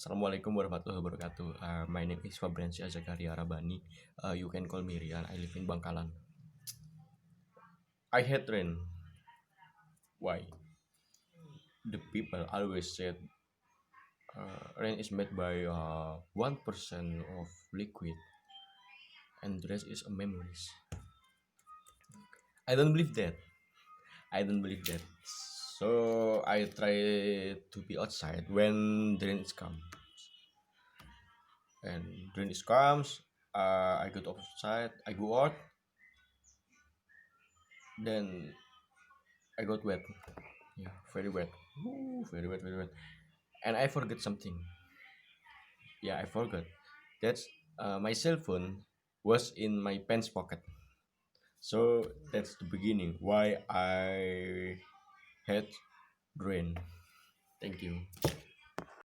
Assalamualaikum warahmatullahi wabarakatuh. My name is Fabriansyah ZA. You can call me Rian. I live in Bangkalan. I hate rain. Why? The people always said rain is made by 1% of liquid, and the rest is a memories. I don't believe that. I don't believe that. So I try to be outside when the rain is come. And rain is comes. I go outside. I go out. Then I got wet. Yeah, very wet. Ooh, very wet, very wet. And I forget something. Yeah, I forgot. That's my cell phone was in my pants pocket. So that's the beginning why I had rain. Thank you.